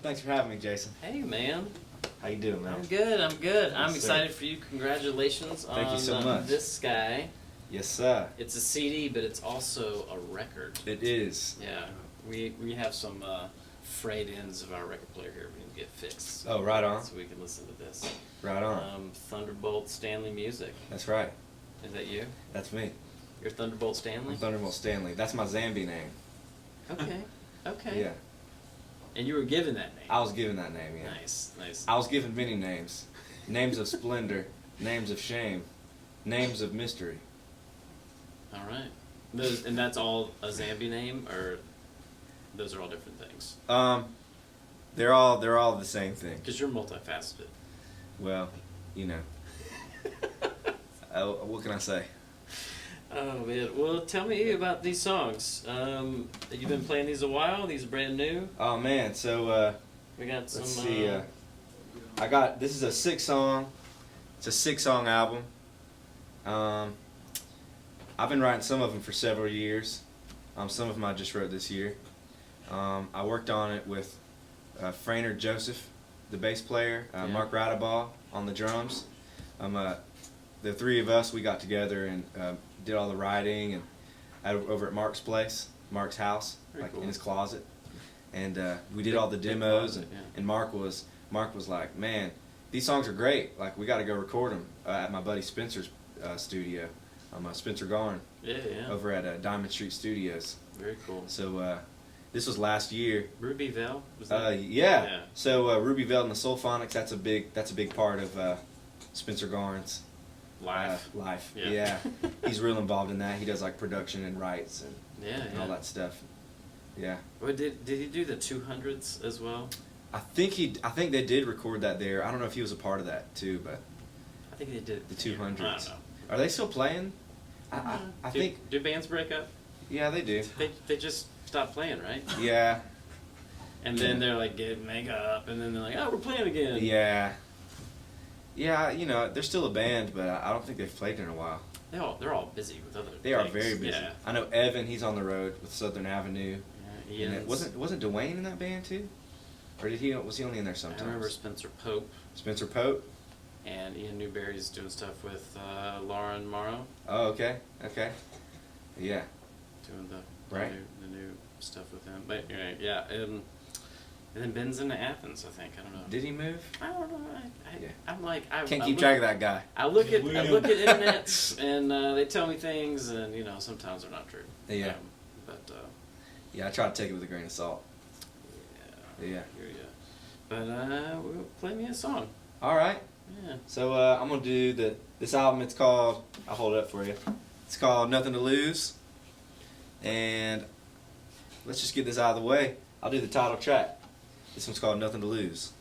Thanks for having me, Jason. Hey, man. How you doing, man? I'm good. I'm good. I'm Yes, excited for you. Congratulations Thank on you so much. this guy. Yes, sir. It's a CD, but it's also a record. It is. Yeah. We have some frayed ends of our record player here we need to get fixed. Oh, right on. So we can listen to this. Right on. Thunderbolt Stanley Music. That's right. Is that you? That's me. You're Thunderbolt Stanley? I'm Thunderbolt Stanley. That's my Zambi name. Okay. Okay. Yeah. And you were given that name? I was given that name, yeah. Nice. Nice. I was given many names. Names of splendor, names of shame, names of mystery. All right. And that's all a Zambi name, or those are all different things? They're all the same thing. Because you're multifaceted. Well, you know. What can I say? Oh man. Well, tell me about these songs. You've been playing these a while. These are brand new. Oh man, so We got some. let's see. This is a 6-song. It's a 6-song album. I've been writing some of them for several years. Some of them I just wrote this year. I worked on it with Fraynard Joseph, the bass player, Yeah. Mark Radaball on the drums. The three of us, we got together and did all the writing and over at Mark's place, Mark's house, Very like cool. in his closet, and we did Big- all the big demos. closet, yeah. And Mark was like, man, these songs are great. Like we got to go record them at my buddy Spencer's studio. Spencer Garn Yeah, yeah. over at Diamond Street Studios. Very cool. So this was last year. Ruby Vale was that? Yeah. Yeah. So Ruby Veld and the Soulphonics, that's a big part of Spencer Garn's Live. life. Yeah. He's real involved in that. He does like production and rights and, Yeah, and yeah. all that stuff. Yeah. Well, did he do the 200s as well? I think they did record that there. I don't know if he was a part of that too, but I think they did. the here. 200s. I don't know. Are they still playing? I think Do bands break up? yeah, they do. They just stop playing, right? Yeah. And then they're like, make up, and then they're like, oh, we're playing again. Yeah. Yeah, you know, they're still a band, but I don't think they've played in a while. They're all busy with other They are things. very busy. Yeah. I know Evan, he's on the road with Southern Avenue. Yeah, And Ian's- wasn't Dwayne in that band too? Or was he only in there sometimes? I remember Spencer Pope Spencer Pope? and Ian Newberry's doing stuff with Lauren Morrow, Oh, okay. Yeah. doing the Right. new stuff with him. But yeah, and then Ben's into Athens, I think. I don't know. Did he move? I don't know. Yeah. I'm like Can't keep track of that guy. I look at internets and they tell me things, and sometimes they're not true. Yeah. But Yeah, I try to take it with a grain of salt. yeah. Yeah. I hear ya. But we'll play me a song. All right. Yeah. So I'm gonna do this album. It's called. I'll hold it up for you. It's called Nothing to Lose. And let's just get this out of the way. I'll do the title track. This one's called Nothing to Lose.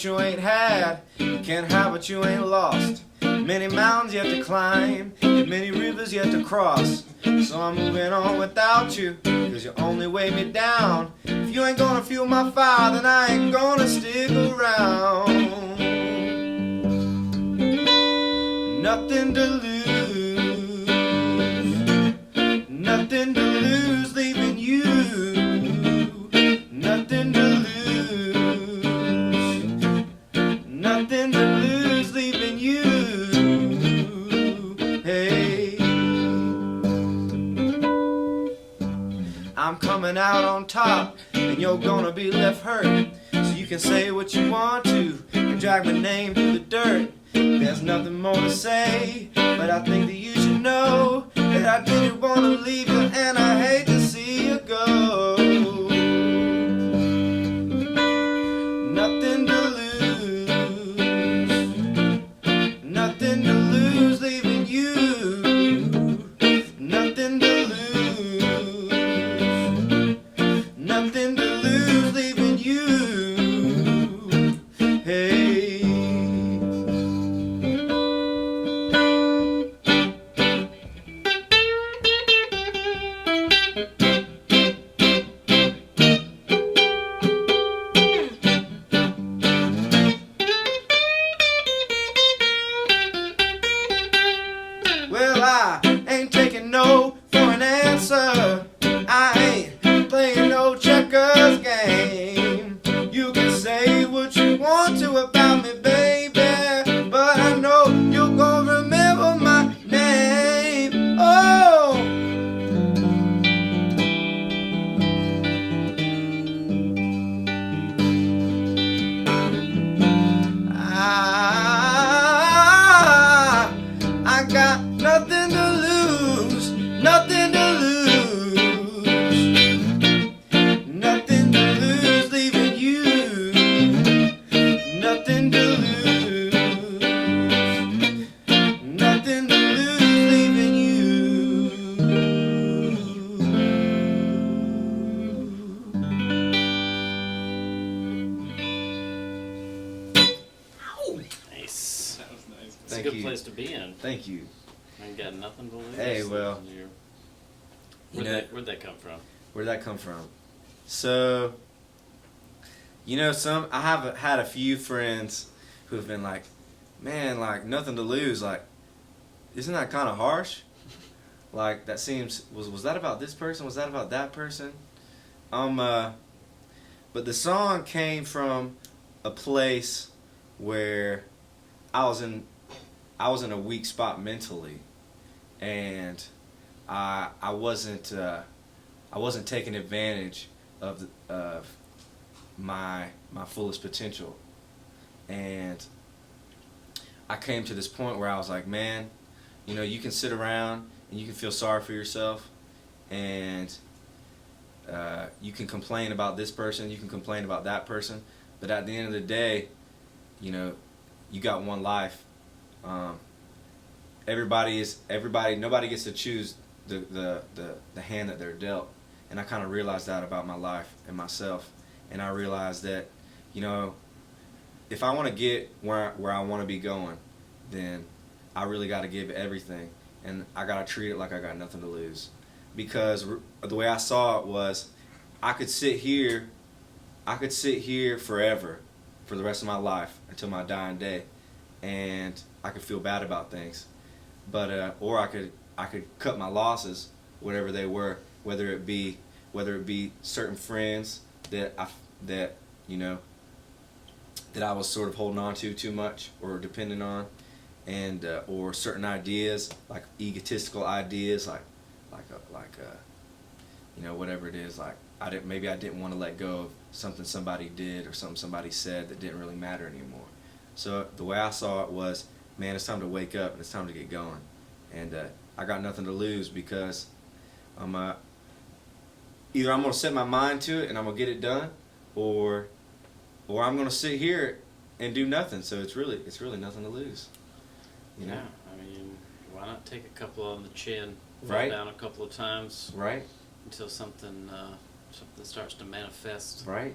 You ain't had, you can't have what you ain't lost. Many mountains you have to climb, many rivers you have to cross. So I'm moving on without you, cause you only weigh me down. If you ain't gonna fuel my fire, then I ain't gonna stick around. Nothing to lose, nothing to lose leaving you. Nothing to lose. Nothing to lose leaving you. Hey, I'm coming out on top, and you're gonna be left hurt. So you can say what you want to and drag my name through the dirt. There's nothing more to say, but I think that you should know that I didn't want to leave you, and I hate to see you go. Nothing to lose, nothing to lose leaving you. Nothing to lose, nothing to lose leaving you. Well, I ain't taking no for an answer. I ain't playing no checkers game. You can say what you want to about me, baby, but I know you're gonna remember my name. Oh, I got nothing to lose, nothing to lose, nothing to lose, leaving you, nothing to lose, nothing to lose, leaving you. Nice. That was nice. It's a Thank good you. place to be in. Thank you. I ain't got nothing to lose. Hey, well, Where'd, know- where'd that come from? Where'd that come from? So, I have had a few friends who have been like, man, like, nothing to lose. Like, isn't that kind of harsh? Like, that seems, was that about this person? Was that about that person? But the song came from a place where I was in a weak spot mentally, and I wasn't taking advantage of my fullest potential, and I came to this point where I was like, man, you can sit around and you can feel sorry for yourself, and you can complain about this person, you can complain about that person, but at the end of the day, you got one life. Nobody gets to choose the hand that they're dealt. And I kind of realized that about my life and myself. And I realized that, if I want to get where I want to be going, then I really got to give everything. And I got to treat it like I got nothing to lose. Because the way I saw it was, I could sit here forever, for the rest of my life, until my dying day, and I could feel bad about things. But or I could cut my losses, whatever they were, whether it be certain friends that I was sort of holding on to too much or depending on, and or certain ideas, like egotistical ideas, like whatever it is, like maybe I didn't want to let go of something somebody did or something somebody said that didn't really matter anymore. So the way I saw it was, man, it's time to wake up and it's time to get going. And I got nothing to lose, because either I'm going to set my mind to it and I'm going to get it done, or I'm going to sit here and do nothing. So it's really nothing to lose. Yeah, I mean, why not take a couple on the chin, fall Right. down a couple of times, Right? until something starts to manifest. Right?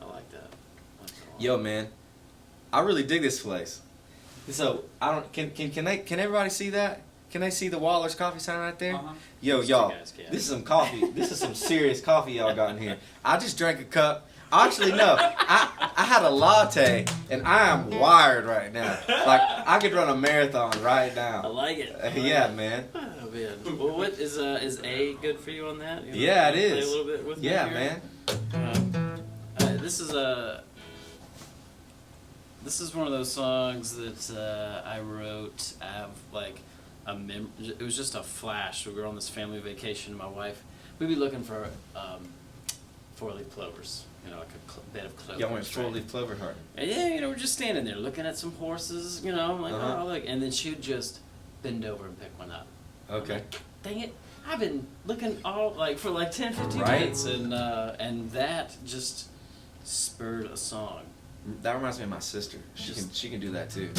I like that. I like that a lot. Yo, man, I really dig this place. So can everybody see that? Can they see the Waller's coffee sign right there? Uh-huh. Yo, These y'all, two guys can. this is some coffee. This is some serious coffee y'all got in here. I just drank a cup. Actually, no, I had a latte, and I am wired right now. Like, I could run a marathon right I now. like it. I like Yeah, it. man. Oh, man. Well, what is A good for you on that? Yeah, it play is. A little bit with me Yeah, here? man. This is one of those songs that I wrote. I have like it was just a flash. We were on this family vacation. My wife, we'd be looking for 4-leaf clovers. Like a bed of clovers. Y'all went right? 4-leaf clover heart. And yeah, we're just standing there looking at some horses. I'm like, Uh-huh. oh look, and then she would just bend over and pick one up. I'm Okay. like, dang it! I've been looking for 10, 15 Right. minutes, and that just spurred a song. That reminds me of my sister. She can do that too.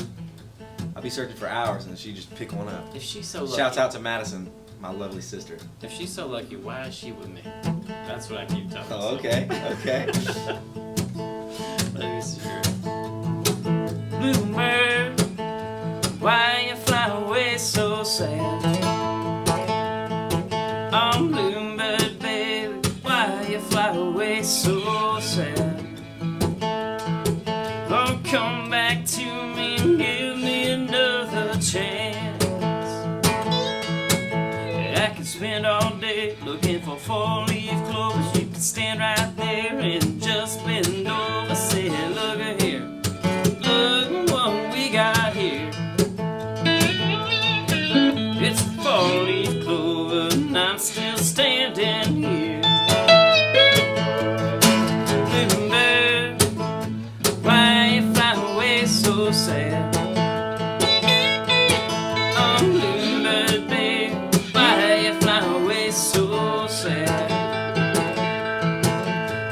I'll be searching for hours and she just pick one up. If she's so lucky, Shouts out to Madison, my lovely sister. If she's so lucky, why is she with me? That's what I keep telling myself. Oh, okay, okay. Let me see here. Bluebird, why you fly away so sad? On Bluebird so sad. Oh, come back to me and give me another chance. I can spend all day looking for four-leaf clovers. You can stand right there and just bend over. Say, look at here, look what we got here. It's a four-leaf clover and I'm still standing here. Little bird, why you fly away so sad? Oh, little bird, babe, why you fly away so sad?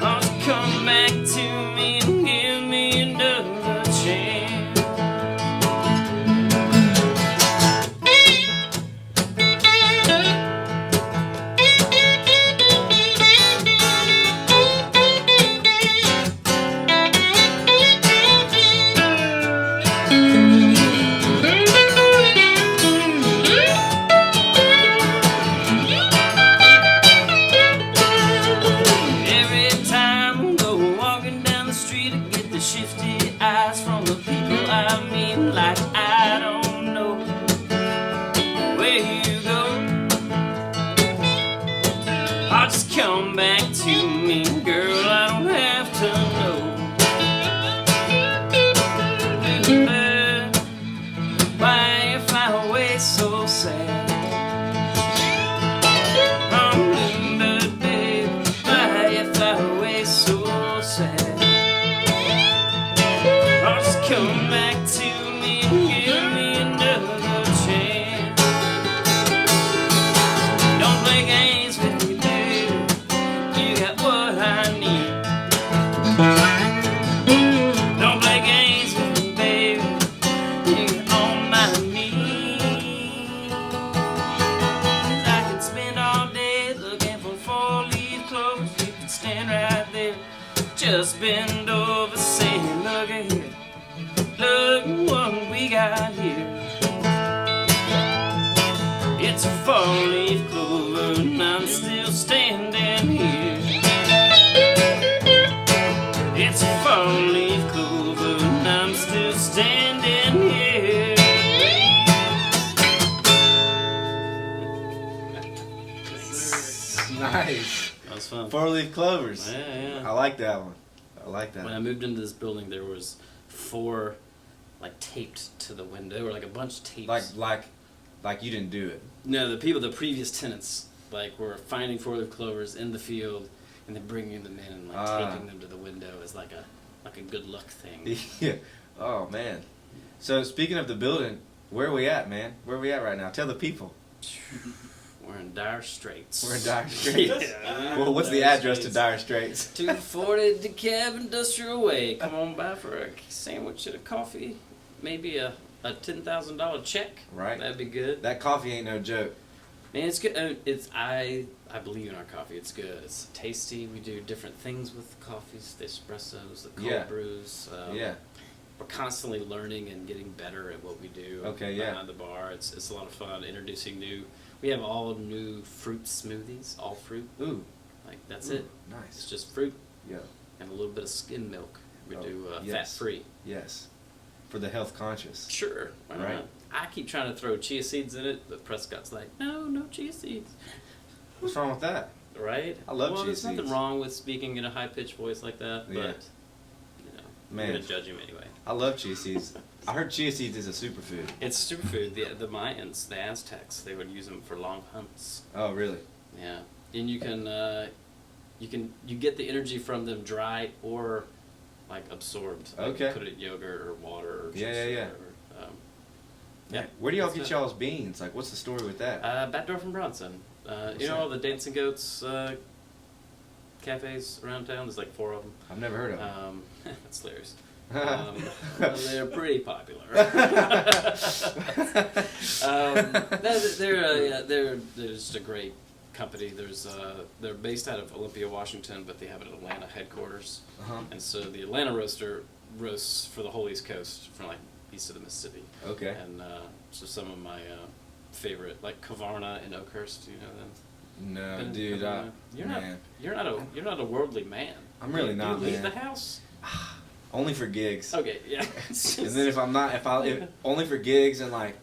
Oh, come back to me and give me another chance. Every time I go walking down the street, I get the shifty eyes from the people I meet, like I don't know where you go. I'll just come back to me, girl, I don't have to know. Little bird, why you fly away so sad? Oh, little bird, babe, why you fly away so sad? Oh, just come back to me and give me another chance. Don't play games with me, babe, you got what I need. Don't play games with me, baby, you got all my needs. I can spend all day looking for four-leaf clovers. You can stand right there, just bend over, saying, look at here, look what we got here. It's a four-leaf clover and I'm still standing here. It's a four-leaf clover and I'm still standing here. Nice. That was fun. Four-leaf clovers. Yeah, I like that one. I like that. When I moved into this building, there was four, like, taped to the window, or like a bunch of tapes. Like you didn't do it. No, the previous tenants, like, were finding four-leaf clovers in the field, and then bringing them in and like taping them to the window as like a good luck thing. Yeah. Oh man. So speaking of the building, where are we at, man? Where are we at right now? Tell the people. We're in dire straits. We're in Dire Straits. Yeah. Well, what's the Dire address to Straits. Dire Straits? 240 DeKalb Industrial Way. Come on by for a sandwich and a coffee. Maybe a $10,000 check. Right. That'd be good. That coffee ain't no joke. Man, it's good. I believe in our coffee. It's good. It's tasty. We do different things with the coffees, the espressos, the cold Yeah. brews. Yeah. We're constantly learning and getting better at what we do. Okay, yeah. Behind the bar. It's a lot of fun introducing new. We have all new fruit smoothies, all fruit. Ooh. Like that's Ooh, it. It's Nice. just fruit Yeah. and a little bit of skim milk. We Oh, do yes. fat free. Yes. For the health conscious. Sure. Why Right. not? I keep trying to throw chia seeds in it, but Prescott's like, no chia seeds. What's wrong with that? Right? I love well, chia there's nothing seeds. wrong with speaking in a high pitched voice like that, but Yeah. you know, Man. I'm gonna judge him anyway. I love chia seeds. I heard chia seeds is a superfood. It's superfood. The Mayans, the Aztecs, they would use them for long hunts. Oh, really? Yeah, and you get the energy from them dry or like absorbed. Like Okay. Put it in yogurt or water or Yeah, juice yeah, or yeah. whatever. Yeah. Where do y'all That's get it. y'all's beans? Like, what's the story with that? Backdoor from Bronson. You know that? all the Dancing Goats cafes around town? There's like 4 of them. I've never heard of them. That's hilarious. They're pretty popular. They're just a great company. They're based out of Olympia, Washington, but they have an Atlanta headquarters. Uh-huh. And so the Atlanta roaster roasts for the whole East Coast, from like east of the Mississippi. Okay. And so some of my favorite, like Kavarna and Oakhurst, do you know them? No, Been- dude, you're man. you're not a worldly man. I'm really not, Do you leave man. the house? Only for gigs. Okay, yeah. And then if I'm not, if only for gigs and like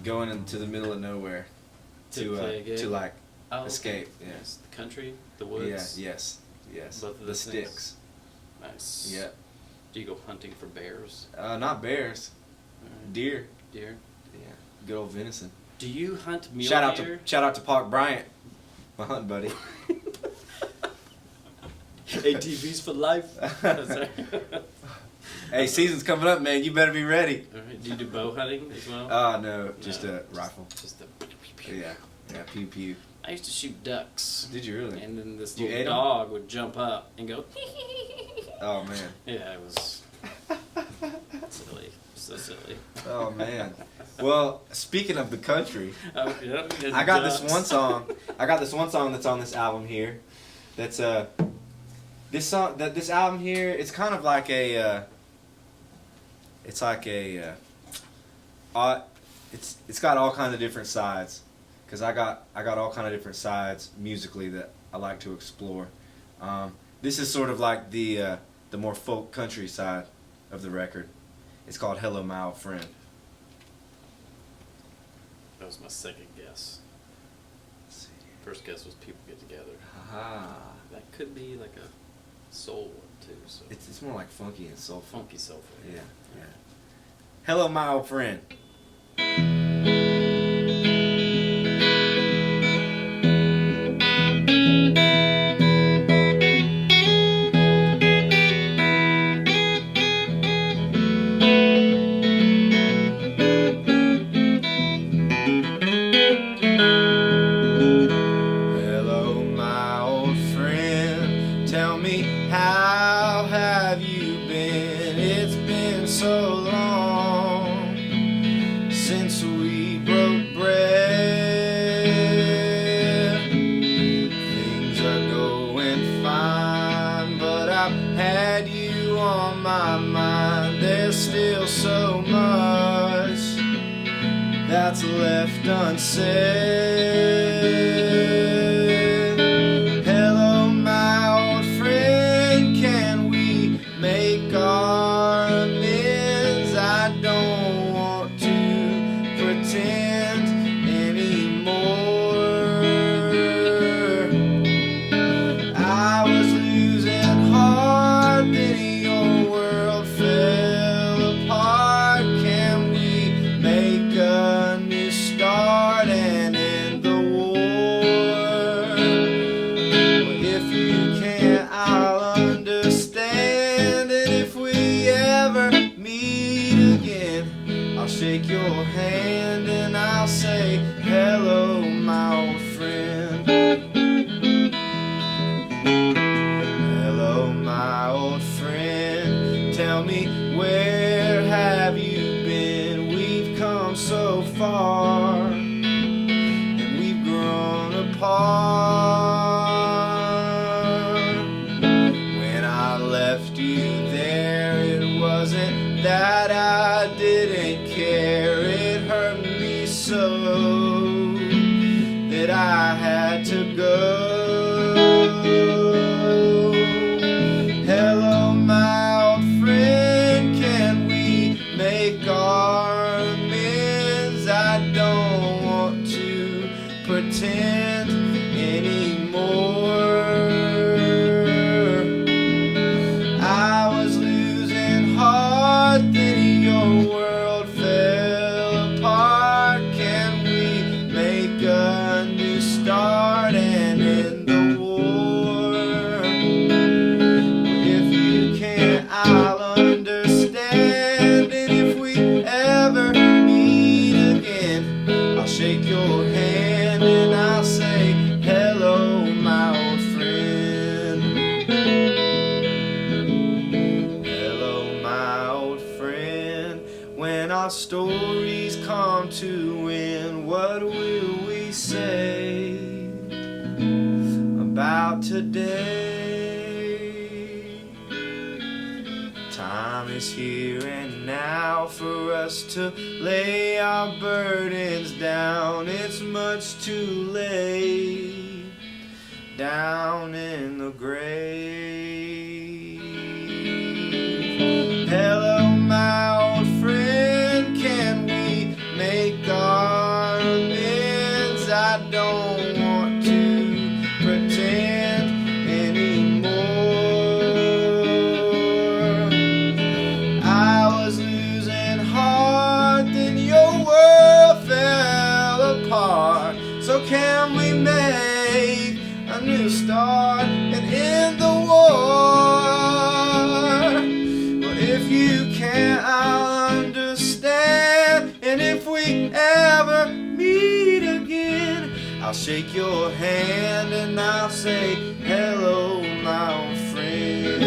going into the middle of nowhere To play a gig? to like Oh, okay. escape. Yeah. Yes, the country, the Yeah. woods. Yes. Yes. Both of The those things. sticks. Nice. Yeah. Do you go hunting for bears? Not bears. Alright. Deer. Deer. Yeah. Good old venison. Do you hunt mule Shout deer? out to Park Bryant, my hunting buddy. ATVs for life. That's right. Hey, season's coming up, man. You better be ready. Alright. Do you do bow hunting as well? No, just No, a rifle. Just a. Yeah. Yeah. Pew pew. I used to shoot ducks. Did you really? And then this You little ate 'em? dog would jump up and go. Oh man. Yeah, it was silly. So silly. Oh man. Well, speaking of the country, Oh, yeah, and I got this ducks. one song. I got this one song that's on this album here. That's this album here. It's kind of like a. It's like a. It's got all kind of different sides, cause I got all kind of different sides musically that I like to explore. This is sort of like the more folk country side of the record. It's called "Hello, My Old Friend." That was my second guess. Let's see. First guess was people get together. Aha. That could be like a soul one too. So It's more like funky and soulful. funky soulful. Yeah, yeah. Hello, my old friend. Hello, my old friend. Tell me, how have you been? It's been so long since we broke bread. Things are going fine, but I've had you on my mind. There's still so much that's left unsaid. Hello, my old friend, can we make our amends? I don't want to pretend anymore. I was losing heart, then your world fell apart. Can we make a new start and end the war? Well, if you can't, I'll understand. And if we ever meet again, I'll shake your hand and I'll say, hello, my old friend. Hello, my old friend. Tell me, where have you been? We've come so far, and we've grown apart. When I left you there, it wasn't that I didn't care. It hurt me so that I had to go. Hello, my old friend, can we make our amends? I don't want to pretend anymore. I was losing heart, then your world fell apart. Can we make a new start and end the war? If you can't, I'll understand. And if we ever meet again, I'll shake your hand and I'll say, hello, my old friend. Hello, my old friend. When our stories come to end, what will we say about today? Time is here and now for us to lay our burdens down. It's much too late down in the grave. Hello, my old friend, can we make our amends? I don't want to pretend anymore. I was losing heart, then your world fell apart. So can we make a new start and end the war? Well, if you can't, I'll understand. And if we ever meet again, I'll shake your hand and I'll say, hello, my old friend.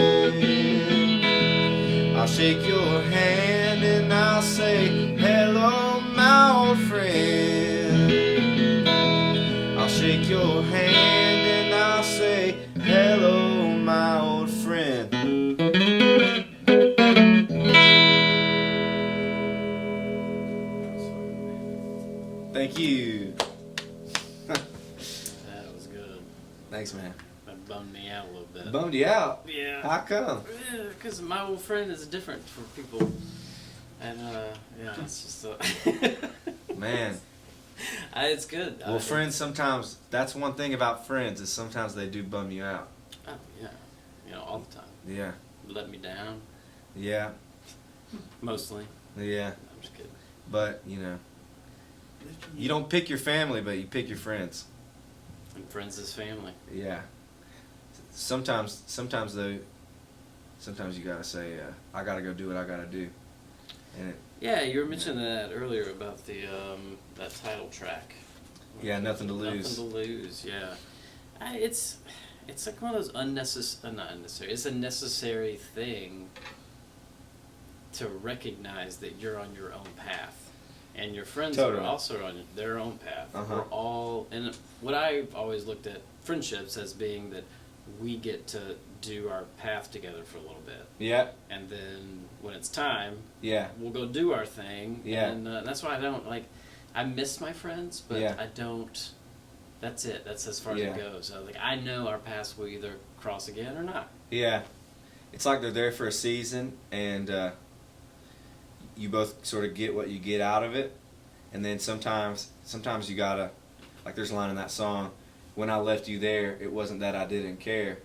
I'll shake your hand and I'll say, hello, my old friend. I'll shake your hand and I'll say, hello, my old friend. Thank you. That was good. Thanks, man. That bummed me out a little bit. Bummed you out? Yeah. How come? Because my old friend is different for people. And, yeah, it's just... Man. It's good. Well, friends sometimes, that's one thing about friends, is sometimes they do bum you out. Oh, yeah. You know, all the time. Yeah. Let me down. Yeah. Mostly. Yeah. I'm just kidding. But, you know, you don't pick your family, but you pick your friends. And friends is family. Yeah. Sometimes though, sometimes you gotta say, I gotta go do what I gotta do. And Yeah, you were mentioning that earlier about the that title track. yeah, nothing to lose. Nothing to lose. Yeah, it's like one of those not unnecessary. It's a necessary thing to recognize that you're on your own path, and your friends Totally. are also on their own path. Uh-huh. We're all, and what I've always looked at friendships as being that we get to do our path together for a little bit. Yeah. And then when it's time, Yeah. we'll go do our thing. Yeah. And that's why I don't I miss my friends, but Yeah. I don't. That's it. That's as far Yeah. as it goes. So I know our paths will either cross again or not. Yeah. It's like they're there for a season, and you both sort of get what you get out of it, and then sometimes you gotta, like there's a line in that song, when I left you there, it wasn't that I didn't care,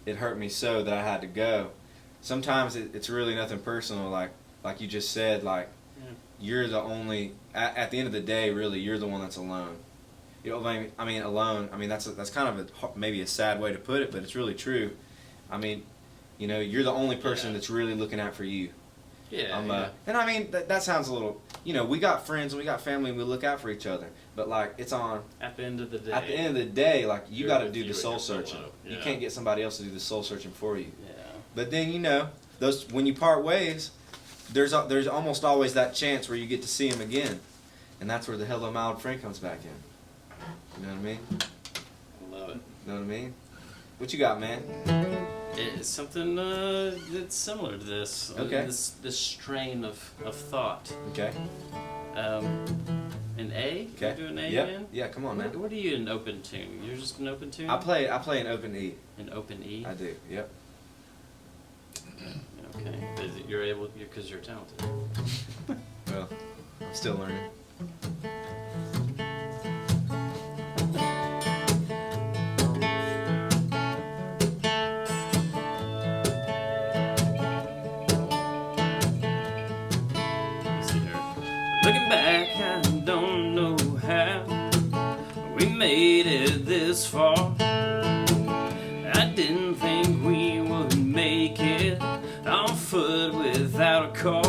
it hurt me so that I had to go. Sometimes it's really nothing personal, like you just said, like Yeah. you're the only, at the end of the day, really, you're the one that's alone. You know, I mean alone, I mean that's kind of maybe a sad way to put it, but it's really true. I mean, you know, you're the only person Yeah. that's really looking out for you. Yeah. And I mean, that sounds a little, you know, we got friends and we got family and we look out for each other. But, like, it's on, At the end of the day. at the end of the day, like, you You're got to with do you the and soul your searching. solo, You yeah. can't get somebody else to do the soul searching for you. Yeah. But then, you know, when you part ways, there's almost always that chance where you get to see him again. And that's where the hello, my old friend comes back in. You know what I mean? I love it. You know what I mean? What you got, man? It's something that's similar to this. Okay. This strain of thought. Okay. An A? Okay. Can you do an A Yep. again? Yeah, come on, man. What are you in open tune? You're just an open tune? I play an open E. An open E? I do, yep. Okay. You're able, because you're talented. Well, I'm still learning. Let's see here. Looking back, I don't know how we made it this far. I didn't think we would make it on foot without a car.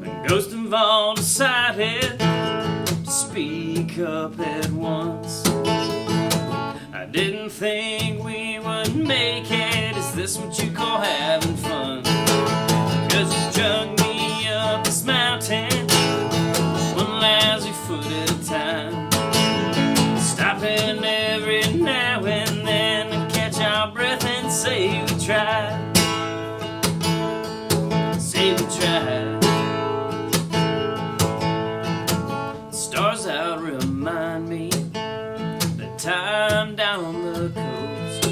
When Ghost and Vol decided to speak up at once, I didn't think we would make it. Is this what you call having fun? 'Cause you drug me up this mountain, one lousy foot at a time, stopping every now and then to catch our breath and say we tried. coast.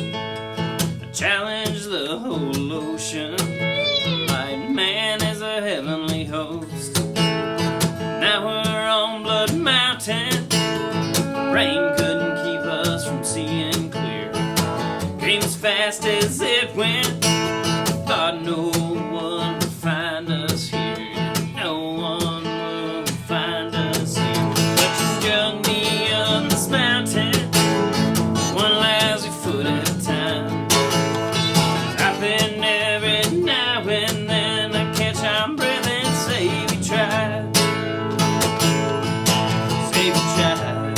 I challenge the whole ocean. White man is a heavenly host. Now we're on Blood Mountain. Rain couldn't keep us from seeing clear. Came as fast as it went. Thought no one would find us here. No one will find us here. But you drug me up this mountain, one lousy foot at a time. Stopping every now and then, I catch our breath and say we tried. Say we tried.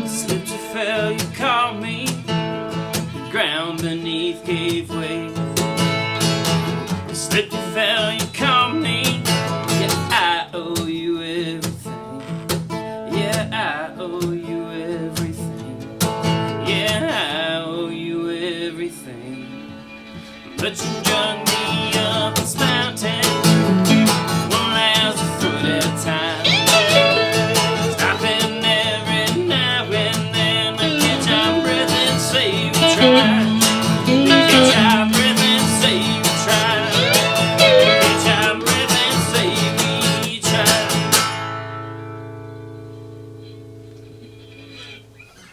Slipped, you fell, you caught me. The ground beneath gave way. You slipped, you fell, you caught me. Yeah, I owe you everything. Yeah, I owe you everything. Yeah, I owe you everything. But you drug me up this mountain, one lousy foot at a time. Stopping every now and then, I catch our breath and say we tried. Catch our breath and say we tried. Catch our breath and say we tried.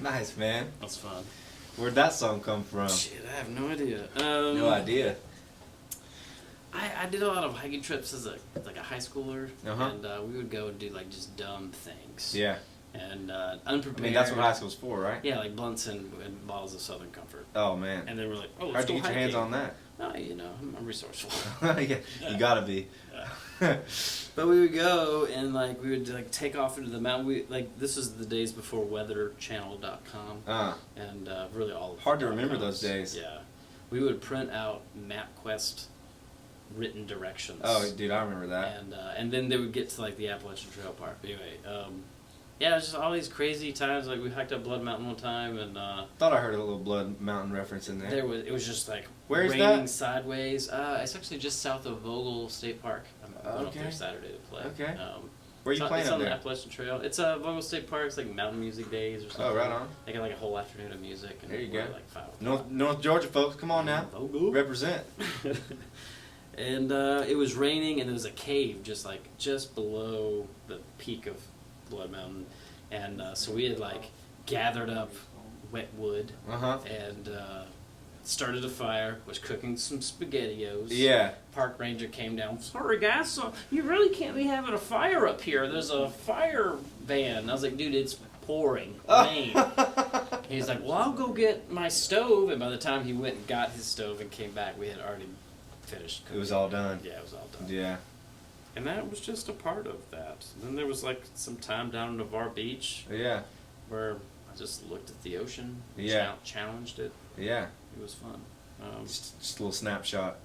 Nice, man. That's fun. Where'd that song come from? Shit, I have no idea. No idea. I did a lot of hiking trips as a high schooler, Uh-huh. and we would go and do like just dumb things. Yeah. And I unprepared. mean, that's what high school's for, right? Yeah, like blunts and bottles of Southern Comfort. Oh, man. And then we're like, oh, let's How'd go you get your hands hiking. on that? Oh, you know, I'm resourceful. Yeah, you gotta be. But we would go and like we would like take off into the mountain. We like this was the days before weatherchannel.com and really all of Hard the to remember .coms. those days. Yeah, we would print out MapQuest written directions. Oh, dude, I remember that. And then they would get to like the Appalachian Trail part. But anyway, yeah, it was just all these crazy times. Like we hiked up Blood Mountain one time, and Thought I heard a little Blood Mountain reference in there. it was just like Where is raining that? sideways. It's actually just south of Vogel State Park. I'm going up Okay. there Saturday to play. Okay. Where are you It's playing it's up on the there? Appalachian Trail. It's Vogel State Park. It's like Mountain Music Days or something. Oh, right on. They got like a whole afternoon of music. And There you we're go. Like 5 o'clock. North Georgia, folks, come on now. Vogel. Represent. And it was raining, and there was a cave just below the peak of Blood Mountain, and so we had like gathered up wet wood Uh-huh. and started a fire. Was cooking some SpaghettiOs. Yeah. Park ranger came down. Sorry guys, so you really can't be having a fire up here. There's a fire ban. And I was like, dude, it's pouring rain. He's like, well, I'll go get my stove. And by the time he went and got his stove and came back, we had already finished cooking. It was all done. Yeah, it was all done. Yeah. And that was just a part of that. Then there was like some time down in Navarre Beach Yeah. where I just looked at the ocean, Yeah. challenged it. Yeah. It was fun. Just a little snapshot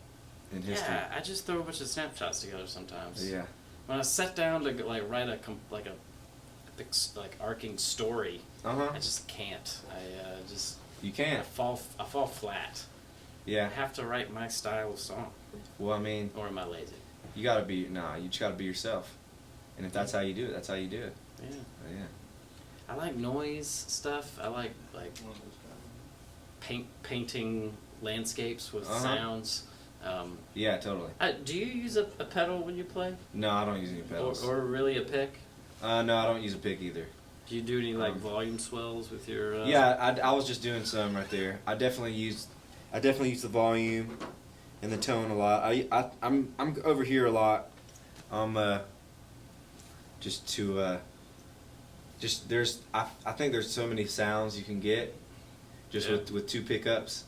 in history. Yeah, I just throw a bunch of snapshots together sometimes. Yeah. When I sat down to like write a epic, like arcing story, Uh-huh. I just can't. You I can't. fall flat. I Yeah. have to write my style of song, Well, I mean, or am I lazy? you gotta be, you just gotta be yourself. And if that's how you do it, that's how you do it. Yeah. Yeah. I like noise stuff. I like painting landscapes with Uh-huh. sounds. Yeah, totally. Do you use a pedal when you play, No, I don't use any pedals. or really a pick? No, I don't use a pick either. Do you do any like volume swells with your? Yeah, I was just doing some right there. I definitely use the volume and the tone a lot. I'm over here a lot. Just there's I think there's so many sounds you can get just Yeah. with 2 pickups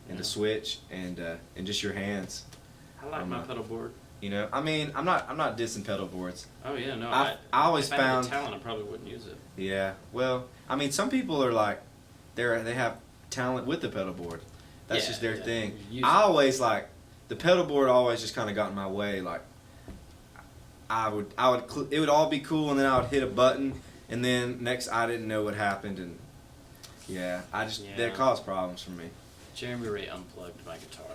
and Yeah. a switch and just your hands. I like my pedal board. You know, I mean, I'm not dissing pedal boards. Oh yeah, no. I always if I had found the talent, I probably wouldn't use it. Yeah, well, I mean, some people are like, they have talent with the pedal board. That's Yeah, just their yeah. thing. Use I it. always like the pedal board. Always just kind of got in my way. Like, it would all be cool, and then I would hit a button, and then next I didn't know what happened, and yeah, that Yeah. caused problems for me. Jeremy Ray unplugged my guitar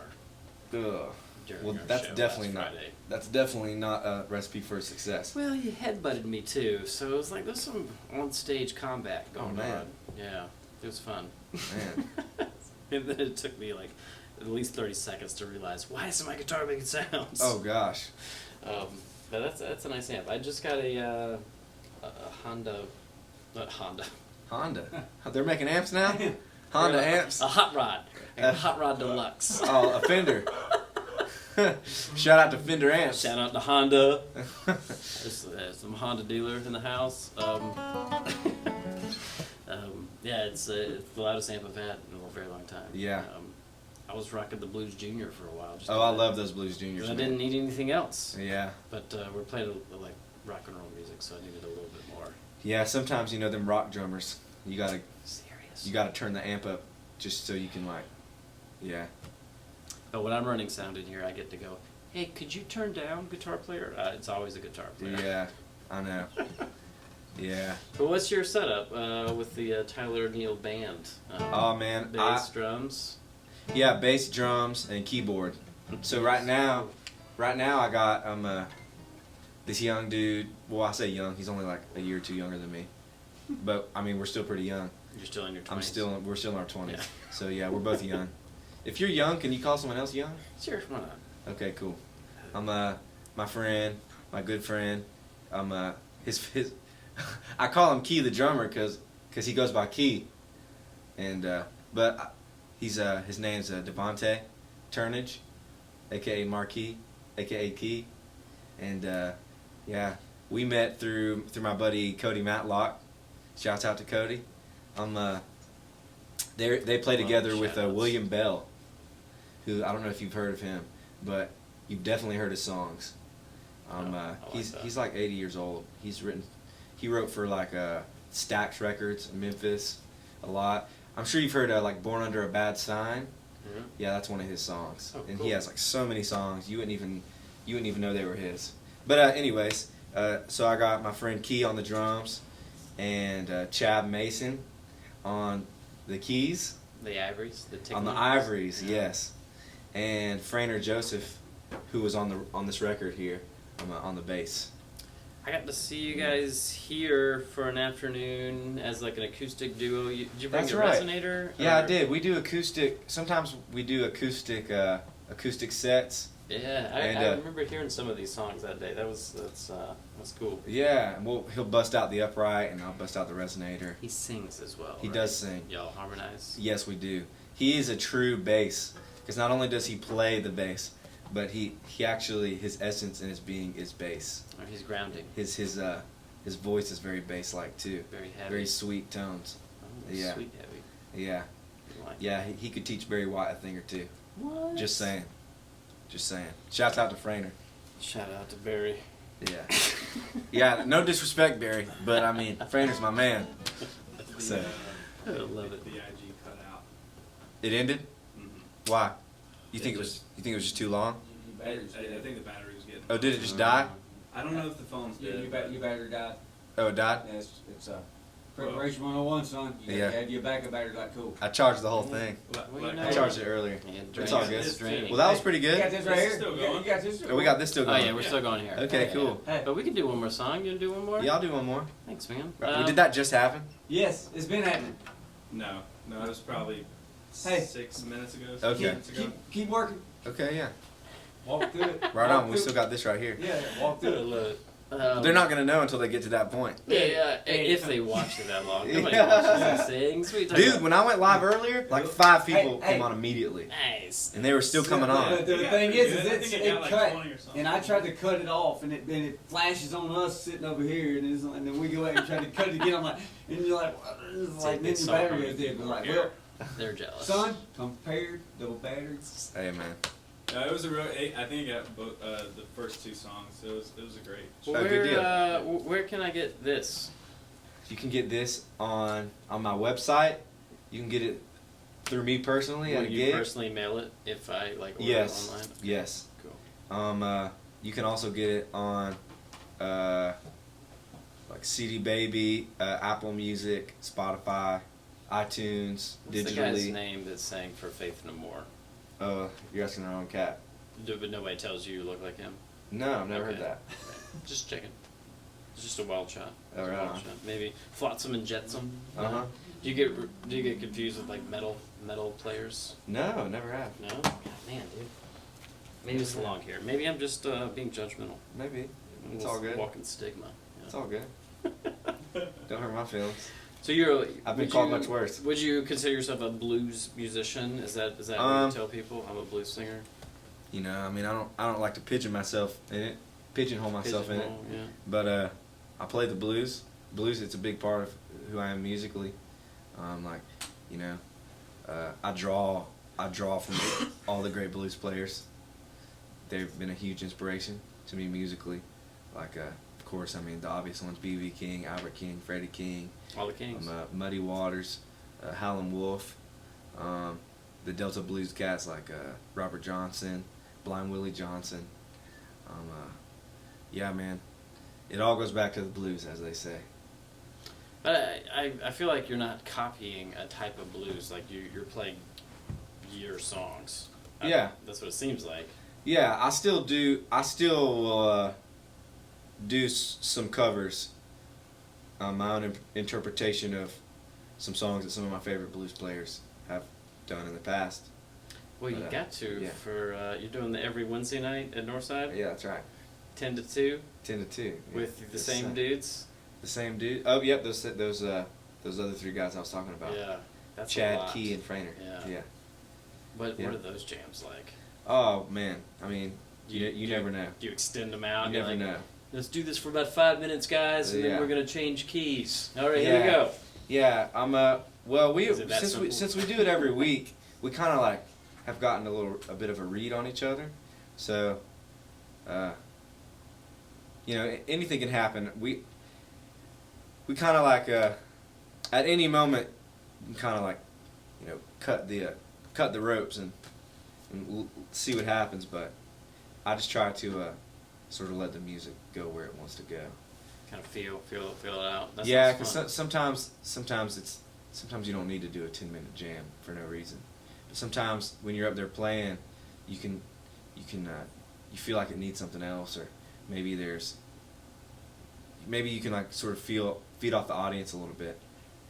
Ugh. during Well, our that's show definitely last not. Friday. That's definitely not a recipe for success. Well, he headbutted me too, so it was like there's some on-stage combat going man. on. Yeah, it was fun. Man. And then it took me like at least 30 seconds to realize why isn't my guitar making sounds. Oh gosh. But that's a nice amp. I just got a Honda, not Honda. Honda. They're making amps now. Honda amps. A Hot Rod. A Hot Rod Deluxe. Oh, a Fender. Shout out to Fender amps. Shout out to Honda. There's some Honda dealer in the house. Yeah, it's the loudest amp I've had in a very long time. Yeah. I was rocking the Blues Junior for a while. Oh, I love those Blues Juniors. I man. didn't need anything else. Yeah. But we're playing like rock and roll music, so I needed a little bit more. Yeah. Sometimes them rock drummers. You gotta Serious. turn the amp up just so you can like. Yeah. But when I'm running sound in here, I get to go, hey, could you turn down guitar player? It's always a guitar player. Yeah. I know. Yeah. But what's your setup with the Tyler Neal band? Oh man. Bass, drums. Yeah, bass, drums, and keyboard. So right now I got this young dude. Well, I say young. He's only like a year or two younger than me. But I mean, we're still pretty young. You're still in your 20s. We're still in our 20s. Yeah. So yeah, we're both young. If you're young, can you call someone else young? Sure, why not? Okay, cool. I'm my friend, my good friend. I'm his I call him Key the drummer because he goes by Key. And but he's his name's Devontae Turnage, aka Marquis, aka Key. And yeah, we met through my buddy Cody Matlock. Shouts out to Cody. They play together with shout-outs. William Bell, who I don't know if you've heard of him, but you've definitely heard his songs. I like that. He's like 80 years old. He wrote for like Stax Records in Memphis a lot. I'm sure you've heard like Born Under a Bad Sign. Mhm. Yeah, that's one of his songs. Oh, and cool. he has like so many songs you wouldn't even know they were his. But anyways, so I got my friend Key on the drums and Chad Mason on the keys. The Ivories, the On the Ticklings. ivories, Yeah. yes. And Frainer Joseph, who was on this record here, on the bass. I got to see you guys here for an afternoon as like an acoustic duo. Did you bring That's a right. resonator? Yeah, I or- did. We do acoustic. Sometimes we do acoustic sets. Yeah, And, I remember hearing some of these songs that day. That's cool. Yeah, and he'll bust out the upright, and I'll bust out the resonator. He sings as well. He right? does sing. Y'all harmonize. Yes, we do. He is a true bass, because not only does he play the bass, but he actually, his essence and his being is bass. Or he's grounding. His voice is very bass-like too. Very heavy. Very sweet tones. Oh, Yeah. Sweet heavy. Yeah, I like yeah. He could teach Barry White a thing or two. What? Just saying. Just saying. Shouts out to Frainer. Shout out to Barry. Yeah. Yeah, no disrespect, Barry, but I mean, Frainer's my man. So, I love it. The IG cut out. it ended? Mm-hmm. Why? You think it was just too long? I think the battery was getting. Oh, did it just die? I don't know if the phone's Yeah, dead. your battery died. Oh, it died? Yeah, it's preparation 101, son. You Yeah. had your backup battery like cool. I charged the whole thing. Well, you know- I charged it earlier. Yeah, It's all draining. good. It's draining. Well, that was pretty You got good. this right This here. is still You got- going? You got this. Oh, we got this still Oh going. yeah, we're still going here. Okay, Hey, cool. Hey. But we can do one more song. You gonna do one more? Yeah, I'll do one more. Thanks, man. Right, did that just happen? Yes, it's been happening. No, it was probably Hey. 6 minutes ago. Okay. 6 minutes ago. Keep working. Okay, yeah. Walk through it. Right Walk on. We through still it. got this right here. Yeah, walk I through it. love it. They're not gonna know until they get to that point. Yeah, if they watch it that long. Nobody Yeah. watches these things. What are you talking Dude, about? when I went live earlier, like 5 people Hey, came on immediately, Nice. and they were still coming on. But the Yeah, thing pretty is good. I think it got like cut, 20 or something. and I tried to cut it off, and it flashes on us sitting over here, and then we go out and try to cut it again. I'm like, and you're like, what? It's See, like they then saw your how battery many goes dead. people We're like, were well, here. They're jealous. Son, come prepared, double battered. Hey man. It was a real. I think it got both, the first two songs. So it was a great. Well, Oh, good deal. where can I get this? You can get this on my website. You can get it through me personally Will at a you gig. personally mail it if I like order Yes. it online? Yes. Cool. You can also get it on like CD Baby, Apple Music, Spotify, iTunes, What's digitally. the guy's name that sang for Faith No More? Oh, you're asking the wrong cat. But nobody tells you look like him. No, I've never Okay. heard that. Right. Just checking. It's just a wild shot. Oh, It's a right wild on. shot. Maybe Flotsam and Jetsam. Uh-huh. Do you get confused with like metal players? No, never have. No. God, man, dude. Maybe it's the long hair. Maybe I'm just being judgmental. Maybe. It's Little all good. Walking stigma. Yeah. It's all good. Don't hurt my feelings. So you're. I've been would called you- much worse. Would you consider yourself a blues musician? Is that what you tell people? I'm a blues singer. You know, I mean, I don't like to pigeonhole myself in it. Pigeonhole, yeah. But I play the blues. Blues, it's a big part of who I am musically. I draw from all the great blues players. They've been a huge inspiration to me musically. Of course, I mean the obvious ones: B.B. King, Albert King, Freddie King, All the Kings. Muddy Waters, Howlin' Wolf, the Delta blues cats like Robert Johnson, Blind Willie Johnson. Yeah, man, it all goes back to the blues, as they say. But I feel like you're not copying a type of blues. Like you're playing your songs. Yeah. That's what it seems like. Yeah, I still do. I still will do some covers, my own interpretation of some songs that some of my favorite blues players have done in the past. Well, you But, got to yeah. for you're doing the every Wednesday night at Northside. Yeah, that's right. 10 to 2 10 to 2. Yeah. with the It's, same dudes. The same dude. Oh, yep. Those other three guys I was talking about. Yeah, that's a Chad, lot. Key, and Frainer. Yeah. Yeah. What Yeah. are those jams like? Oh man, I mean, you never know. Do you extend them out? You You're never like, know. Let's do this for about 5 minutes, guys, and Yeah. then we're gonna change keys. All right, here we Yeah. go. Yeah, I'm well, Is it that simple? since we do it every week, we kind of like have gotten a bit of a read on each other. So anything can happen. We kind of like at any moment you can kind of like cut the ropes and see what happens, but I just try to sort of let the music go where it wants to go. Kind of feel it out. That Yeah, sounds because fun. sometimes you don't need to do a 10-minute jam for no reason. But sometimes when you're up there playing, you you feel like it needs something else, or maybe you can like sort of feed off the audience a little bit,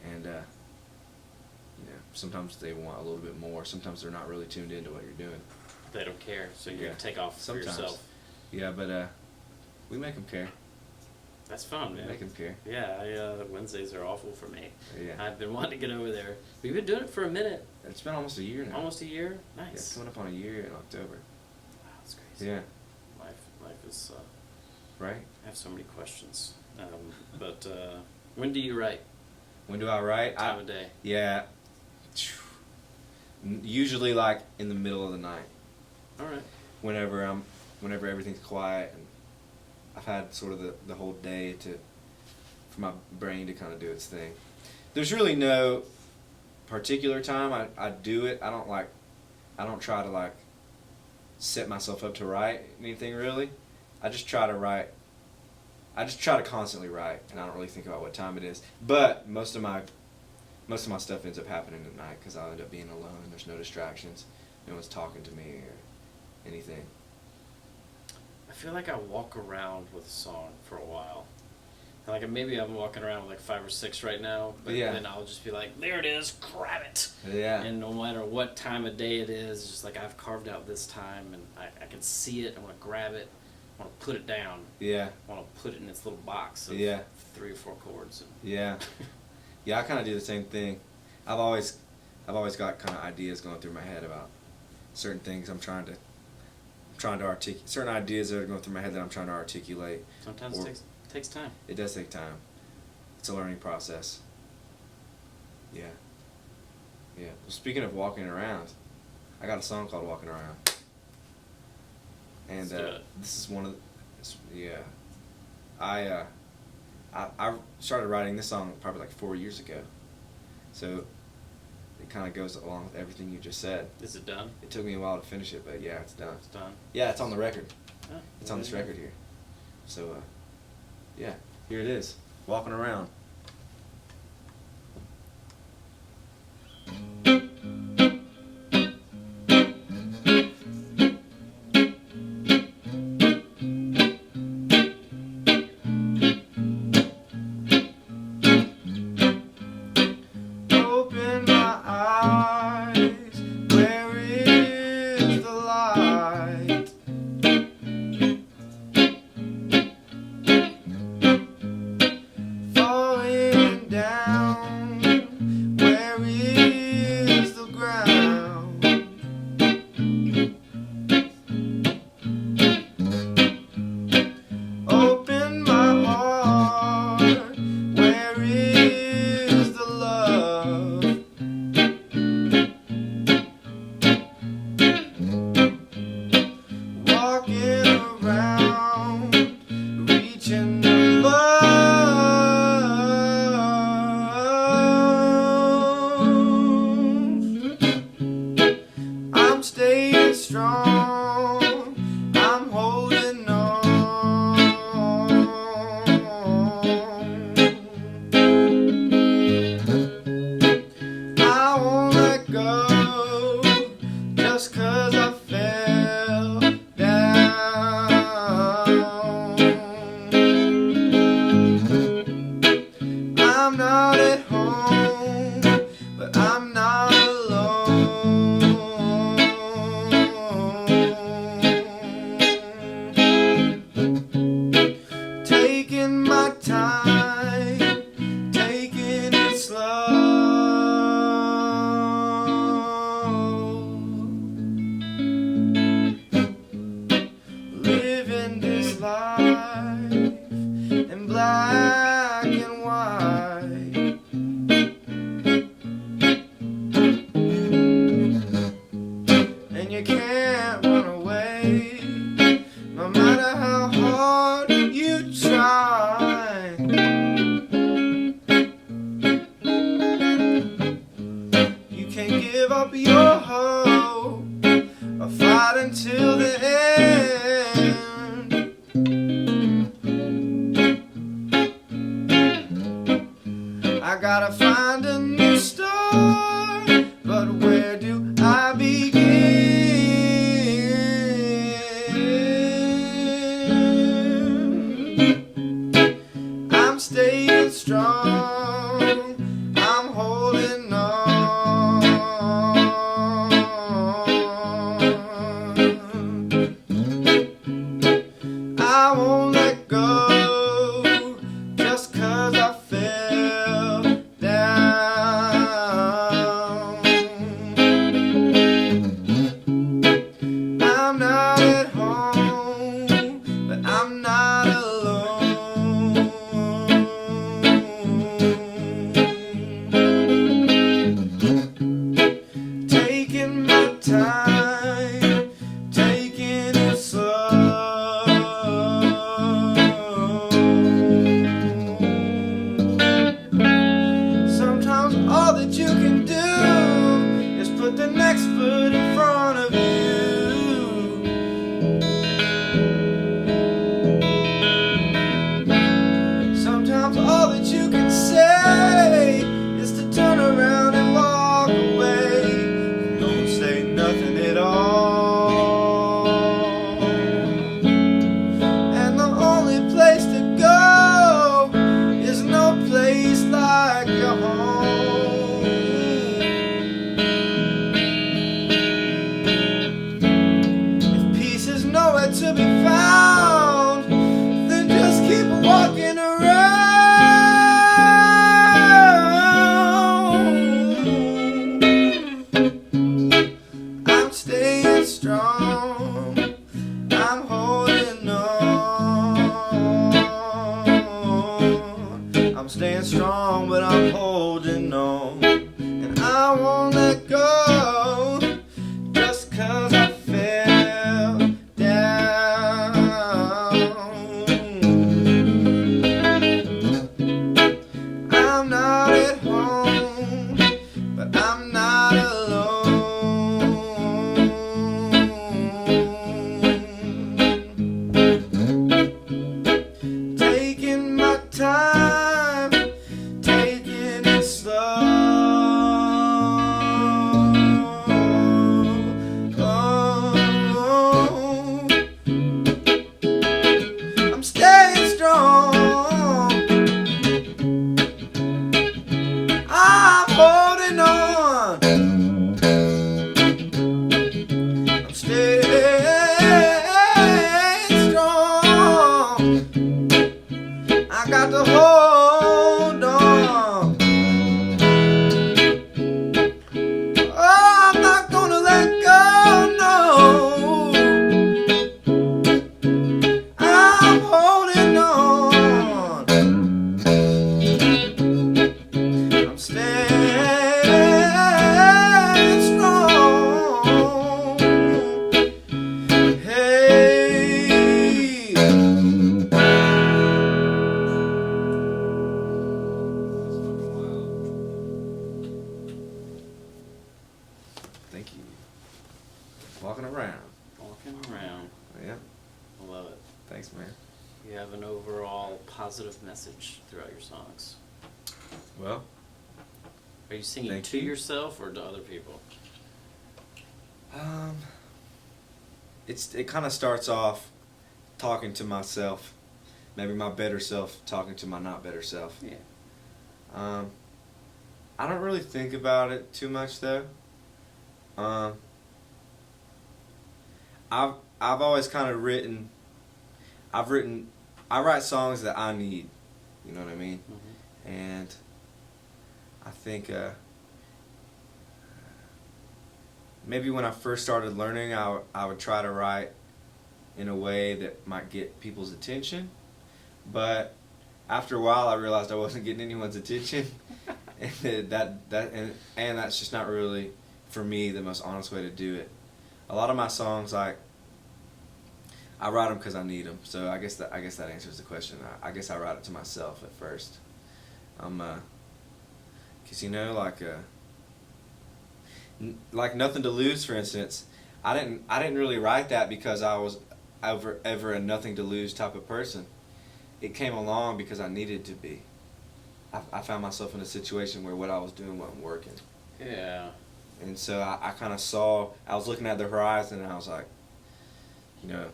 and sometimes they want a little bit more. Sometimes they're not really tuned into what you're doing. They don't care, so you Yeah. take off Sometimes. for yourself. Yeah, but we make them care. That's fun, We man. make them care. Yeah, Wednesdays are awful for me. Yeah. I've been wanting to get over there. We've been doing it for a minute. It's been almost a year now. Almost a year? Yeah, it's Nice. coming up on a year in October. Wow, that's crazy. Yeah. Life is, Right. I have so many questions. But when do you write? When do I write? Time of day? Yeah. Usually like in the middle of the night. All right. Whenever everything's quiet and I've had sort of the whole day for my brain to kind of do its thing. There's really no particular time I do it. I don't try to like set myself up to write anything really. I just try to constantly write, and I don't really think about what time it is. But most of my stuff ends up happening at night because I'll end up being alone. There's no distractions. No one's talking to me or anything. I feel like I walk around with a song for a while. And like maybe I'm walking around with like 5 or 6 right now, but Yeah. then I'll just be like, there it is, grab it. Yeah. And no matter what time of day it is, it's just like I've carved out this time and I can see it, I want to grab it, I want to put it down, Yeah. I want to put it in its little box of Yeah. 3 or 4 chords. And Yeah. Yeah, I kind of do the same thing. I've always got kind of ideas going through my head about certain things I'm trying to articulate. Certain ideas that are going through my head that I'm trying to articulate. Sometimes Or- it takes time. It does take time. It's a learning process. Yeah. Yeah. Well, speaking of walking around, I got a song called "Walking Around," and Let's do it. this is one of yeah. I started writing this song probably like 4 years ago, so it kind of goes along with everything you just said. Is it done? It took me a while to finish it, but yeah, it's done. It's done. Yeah, it's on the record. Oh, It's on well, this there you record here. So, yeah, here it is. Walking around. Open my eyes. Where is the light? Falling down. Where is the ground? Open my heart. Where is the love? Walking around, reaching above. I'm staying strong. I'm holding on. I won't let go just 'cause I fell down. I'm not at home, but I'm not alone. Taking my time, taking it slow. Living this life in black and white. And you can't run away, no matter how hard you try. You can't give up your hope or fight until the end. I gotta find a new start, but where do I begin? I'm staying strong, I'm holding on. I won't let go just 'cause I fell down. I'm not at home, but I'm not alone. Taking my time, taking it slow. Sometimes all that you can do is put the next foot in front of you. Sometimes all that you can say is to turn around and walk away and don't say nothing at all. And the only place to go is no place like your home. If peace is nowhere to be found, then just keep walking around. I'm staying strong, I'm holding on. I'm staying strong, but I'm holding on. And I won't let Walking around. Walking around. Yeah. I love it. Thanks, man. You have an overall positive message throughout your songs. Well, Are you singing Thank to you. yourself or to other people? it kind of starts off talking to myself, maybe my better self talking to my not better self. Yeah. I don't really think about it too much though. I've always kind of written. I write songs that I need. You know what I mean? Mm-hmm. And I think maybe when I first started learning, I would try to write in a way that might get people's attention. But after a while, I realized I wasn't getting anyone's attention, and and that's just not really for me the most honest way to do it. A lot of my songs, like, I write them because I need them. So I guess that answers the question. I guess I write it to myself at first. Cause like Nothing to Lose, for instance. I didn't really write that because I was ever a nothing to lose type of person. It came along because I needed to be. I found myself in a situation where what I was doing wasn't working. Yeah. And so I kind of saw, I was looking at the horizon and I was like, you know,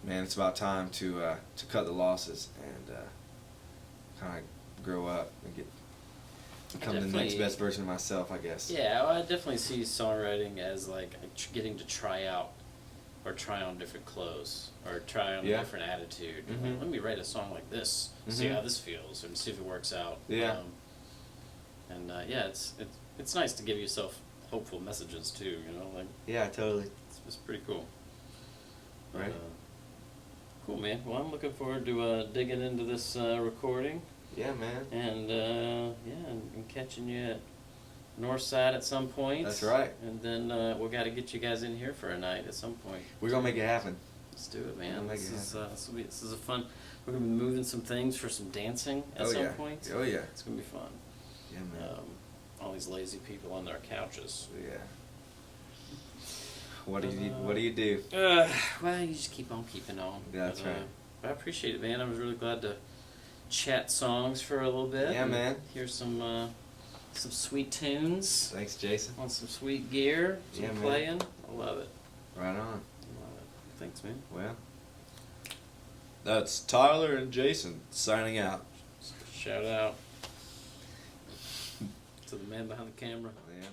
man, it's about time to cut the losses and kind of grow up and become the next best version of myself, I guess. Yeah, well, I definitely see songwriting as like getting to try out or try on different clothes or try on a Yeah. different attitude. Mhm. Like, let me write a song like this, see Mhm. how this feels, and see if it works out. Yeah. Yeah, it's nice to give yourself hopeful messages too. You know, like Yeah, totally. it's pretty cool. But, Right. Cool, man. Well, I'm looking forward to digging into this recording Yeah, man. and and catching you at Northside at some point. That's right. And then we got to get you guys in here for a night at some point. We're gonna make it happen. Let's do it, man. We'll make This it is this is a fun. We're gonna be moving some things for some dancing at Oh, some yeah. point. Oh, yeah. It's gonna be fun. Yeah, man. All these lazy people on their couches. Yeah. What do you do? Well, you just keep on keeping on. Yeah, that's right. But I appreciate it, man. I was really glad to chat songs for a little bit. Yeah, and man. Hear some sweet tunes Thanks, Jason. on some sweet gear. Some Yeah, man. playing. I love it. Right on. I love it. Thanks, man. Well, that's Tyler and Jason signing out. Shout out to the man behind the camera. Yeah.